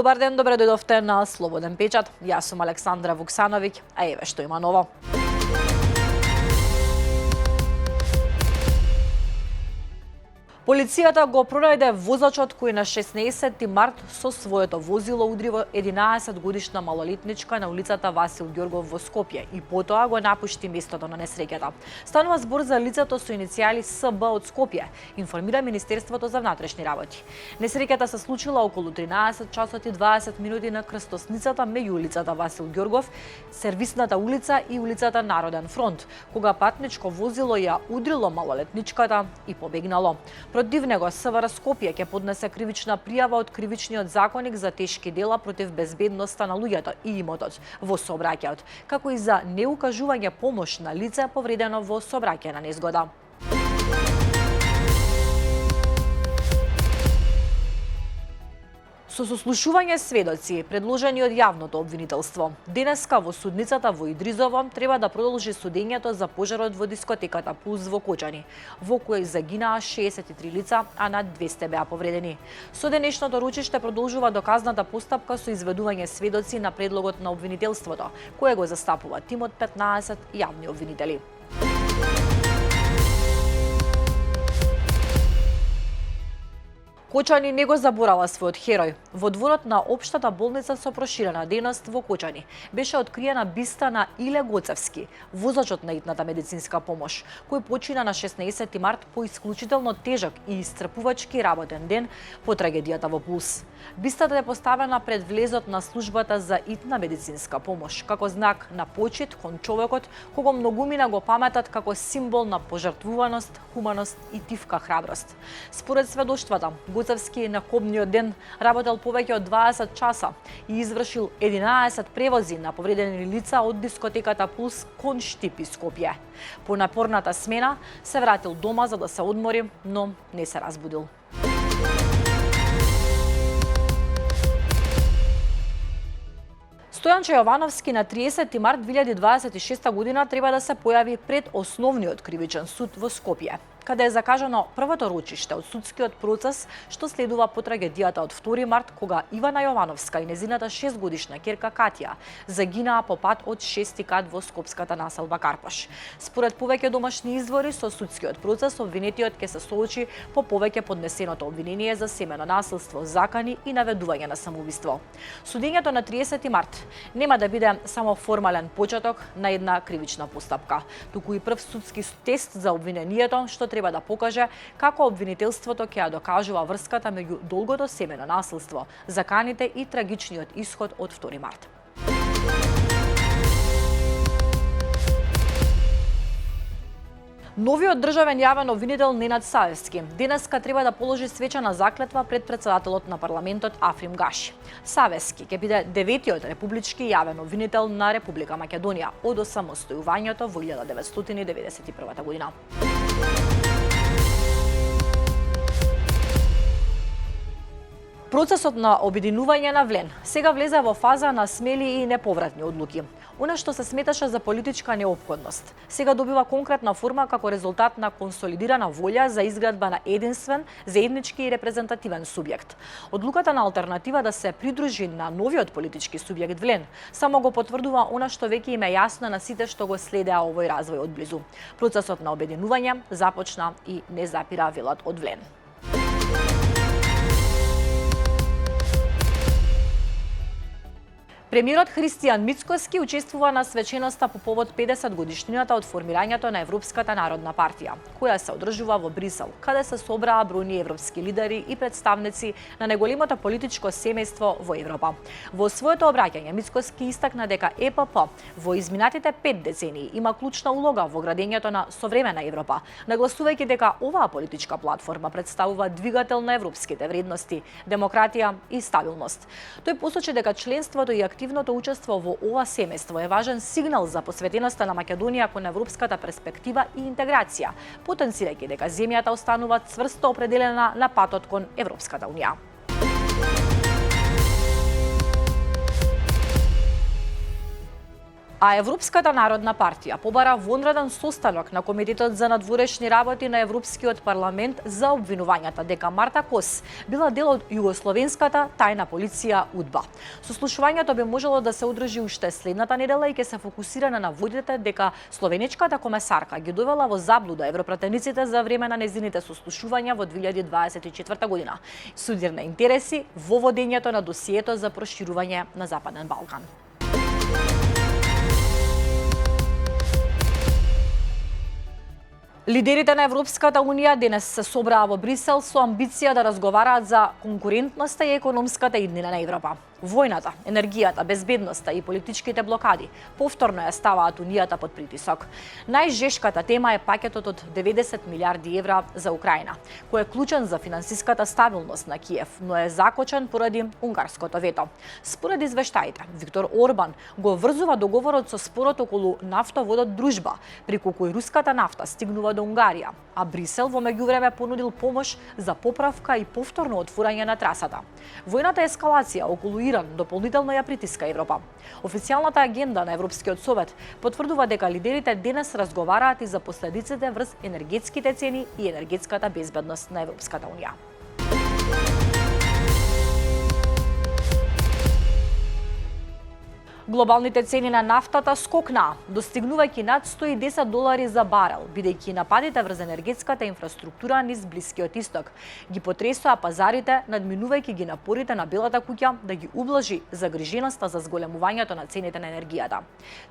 Добар ден, добре дојдовте на Слободен печат. Јас сум Александра Вуксановиќ, а еве што има ново. Полицијата го пронајде возачот кој на 16 март со своето возило удри во 11-годишна малолетничка на улицата Васил Ѓоргов во Скопје и потоа го напушти местото на несреќата. Станува збор за лицето со иницијали СБ од Скопје, информира Министерството за внатрешни работи. Несреќата се случила околу 13 часот и 20 минути на крстосницата меѓу улицата Васил Ѓоргов, Сервисната улица и улицата Народен фронт, кога патничко возило ја удрило малолетничката и побегнало. Против него СВР Скопје ќе поднесе кривична пријава од Кривичниот законник за тешки дела против безбедноста на луѓето и имотот во сообраќајот, како и за неукажување помош на лице повредено во сообраќајна незгода. Со сослушување сведоци, предложени од јавното обвинителство, денеска во судницата во Идризово треба да продолжи судењето за пожарот во дискотеката Пулс во Кочани, во кој загинаа 63 лица, а над 200 беа повредени. Со денешното ручиште продолжува доказната постапка со изведување сведоци на предлогот на обвинителството, кое го застапува тим од 15 јавни обвинители. Кочани не го заборава својот херој. Во дворот на општата болница со проширена дејност во Кочани беше откриена биста на Иле Гоцевски, возачот на итната медицинска помош, кој почина на 16 март по исклучително тежок и исцрпувачки работен ден по трагедијата во Пулс. Бистата е поставена пред влезот на службата за итна медицинска помош, како знак на почит кон човекот кого многумина го паметат како символ на пожртвуваност, хуманост и тивка храброст. Според сведоштвата, Гоцевски на кобниот ден работел повеќе од 20 часа и извршил 11 превози на повредени лица од дискотеката Пулс кон Штип и Скопје. По напорната смена се вратил дома за да се одмори, но не се разбудил. Стојанче Јовановски на 30 март 2026 година треба да се појави пред Основниот кривичен суд во Скопје, каде е закажано првото рочиште од судскиот процес што следува по трагедијата од 2 март, кога Ивана Јовановска и незината 6-годишна ќерка Катја загинаа по пат од 6 кат во скопската населба Карпаш. Според повеќе домашни извори, со судскиот процес обвинетиот ќе се соочи по повеќе поднесеното обвинение за семено насилство, закани и наведување на самоубиство. Судењето на 30 март нема да биде само формален почеток на една кривична постапка, туку и прв судски тест за обвинението што треба да покаже како обвинителството ќе ја докажува врската меѓу долгото семено насилство, заканите и трагичниот исход од 2 март. Новиот државен јавен обвинител Ненад Савевски денеска треба да положи свечена заклетва пред председателот на парламентот Африм Гаши. Савевски ќе биде 9-тиот републички јавен обвинител на Република Македонија од осамостојувањето во 1991 година. Процесот на обединување на Влен сега влезе во фаза на смели и неповратни одлуки. Она што се сметаше за политичка неопходност, сега добива конкретна форма како резултат на консолидирана волја за изградба на единствен, заеднички и репрезентативен субјект. Одлуката на алтернатива да се придружи на новиот политички субјект Влен само го потврдува она што веќе им е јасно на сите што го следеа овој развој одблизу. Процесот на обединување започна и не запира, велат од Влен. Премиерот Христијан Мицкоски учествува на свеченоста по повод 50 годишнината од формирањето на Европската народна партија, која се одржува во Брисел, каде се собраа бројни европски лидери и представници на најголемото политичко семејство во Европа. Во своето обраќање Мицкоски истакна дека ЕПП во изминатите 5 децении има клучна улога во градењето на современа Европа, нагласувајќи дека оваа политичка платформа представува двигател на европските вредности, демократија и стабилност. Тој посочи дека членството и активното учество во ова семејство е важен сигнал за посветеноста на Македонија кон европската перспектива и интеграција, потенцирајќи дека земјата останува цврсто определена на патот кон Европската унија. А Европската народна партија побара вонреден состанок на Комитетот за надворешни работи на Европскиот парламент за обвинувањата дека Марта Кос била дел од југословенската тајна полиција УДБА. Сослушувањето би можело да се одржи уште следната недела и ќе се фокусира на наводите дека словенечката комесарка ги довела во заблуда европратениците за време на незините сослушувања во 2024 година. Судир на интереси во водењето на досието за проширување на Западен Балкан. Лидерите на Европската Унија денес се собраа во Брисел со амбиција да разговараат за конкурентноста и економската иднина на Европа. Војната, енергијата, безбедноста и политичките блокади повторно ја ставаат Унијата под притисок. Најжешката тема е пакетот од 90 милиарди евра за Украина, кој е клучен за финансиската стабилност на Киев, но е закочен поради унгарското вето. Според извештаите, Виктор Орбан го врзува договорот со спорот околу нафтоводот Дружба, преку кој руската нафта стигнува до Унгарија, а Брисел во меѓувреме понудил помош за поправка и повторно отворање на трасата. Војната ескалација околу Иран дополнително ја притиска Европа. Официјалната агенда на Европскиот совет потврдува дека лидерите денес разговараат и за последиците врз енергетските цени и енергетската безбедност на Европската Унија. Глобалните цени на нафтата скокнаа, достигнувајќи над $110 за барел, бидејќи нападите врз енергетската инфраструктура низ Блискиот исток ги потресоа пазарите, надминувајќи ги напорите на Белата куќа да ги ублажи загриженоста за зголемувањето на цените на енергијата.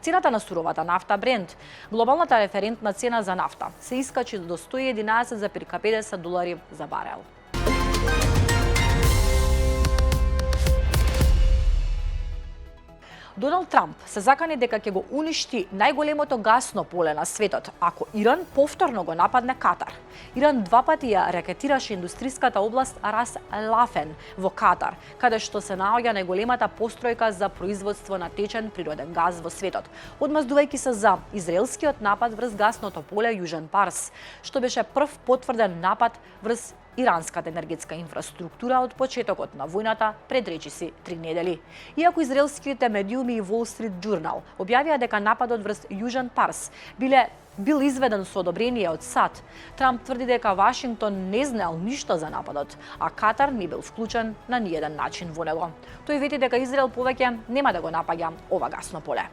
Цената на суровата нафта Брент, глобалната референтна цена за нафта, се искачи до $111,50 за барел. Доналд Трамп се закани дека ќе го уништи најголемото гасно поле на светот ако Иран повторно го нападне Катар. Иран два пати ја ракетираше индустриската област Рас Лафен во Катар, каде што се наоѓа најголемата постројка за производство на течен природен газ во светот, одмаздувајќи се за израелскиот напад врз гасното поле Јужен Парс, што беше прв потврден напад врз иранската енергетска инфраструктура од почетокот на војната пред речиси 3 недели. Иако израелските медиуми и Wall Street Journal објавија дека нападот врз Јужен Парс бил изведен со одобрение од САД, Трамп тврди дека Вашингтон не знаел ништо за нападот, а Катар не бил вклучен на ниеден начин во него. Тој вети дека Израел повеќе нема да го напаѓа ова гасно поле.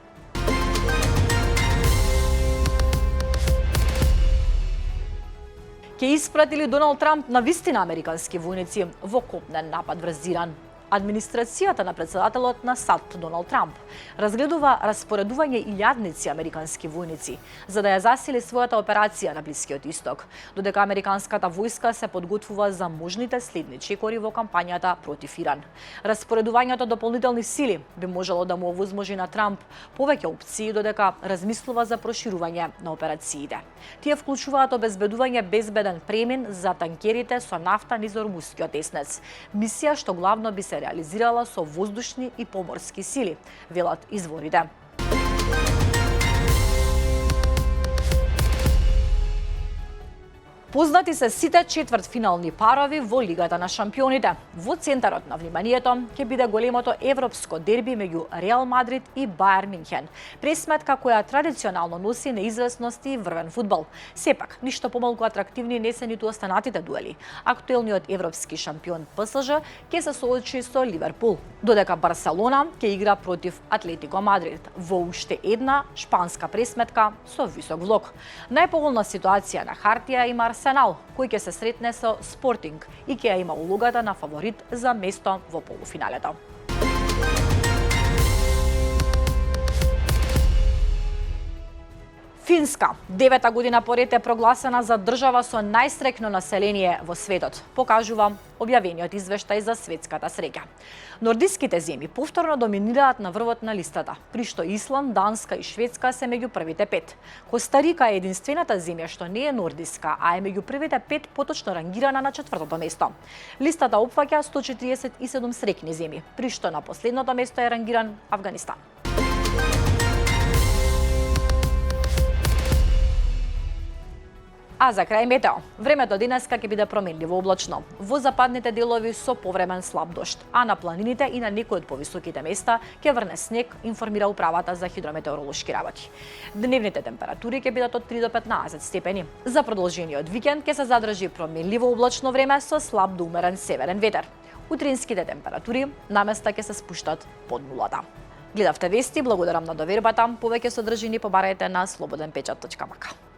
Ќе испрати ли Доналд Трамп на вистина американски војници во копнен напад врз Иран? Администрацијата на председателот на САД Доналд Трамп разгледува распоредување илјадници американски војници за да ја засили својата операција на Блискиот исток, додека американската војска се подготвува за можните следни чекори во кампањата против Иран. Распоредувањето дополнителни сили би можело да му овозможи на Трамп повеќе опции додека размислува за проширување на операциите. Тие вклучуваат обезбедување безбеден премин за танкерите со нафта низ Ормускиот теснец, мисија што главно би се реализирала со воздушни и поморски сили, велат изворите. Познати се сите четвртфинални парови во Лигата на шампионите. Во центарот на вниманието ќе биде големото европско дерби меѓу Реал Мадрид и Бајер Минхен. Пресметка која традиционално носи неизвестност и врвен фудбал. Сепак, ништо помалку атрактивни не се ниту останатите дуели. Актуелниот европски шампион ПСЖ ќе се соочи со Ливерпул, додека Барселона ќе игра против Атлетико Мадрид во уште една шпанска пресметка со висок влог. Најповолна ситуација на хартија има Арсенал, кој ќе се сретне со Спортинг и ќе ја има улогата на фаворит за место во полуфиналето. Финска, 9-та година поред е прогласена за држава со најсреќно население во светот, покажува објавениот извештај за светската среќа. Нордиските земји повторно доминираат на врвот на листата, при што Исланд, Данска и Шведска се меѓу првите 5. Коста-Рика е единствената земја што не е нордиска, а е меѓу првите 5 поточно рангирана на 4-то место. Листата опфаќа 147 среќни земји, при што на последното место е рангиран Авганистан. А за крај метео. Времето денеска ќе биде променливо облачно. Во западните делови со повремен слаб дожд, а на планините и на некои од повисоките места ќе врне снег, информира управата за хидрометеоролошки работи. Дневните температури ќе бидат од 3 до 15 степени. За продолжениот викенд ќе се задржи променливо облачно време со слаб до умерен северен ветер. Утринските температури наместа ќе се спуштат под нулата. Гледавте вести, благодарам на довербата. Повеќе содржини побарајте на slobodnpečat.mk.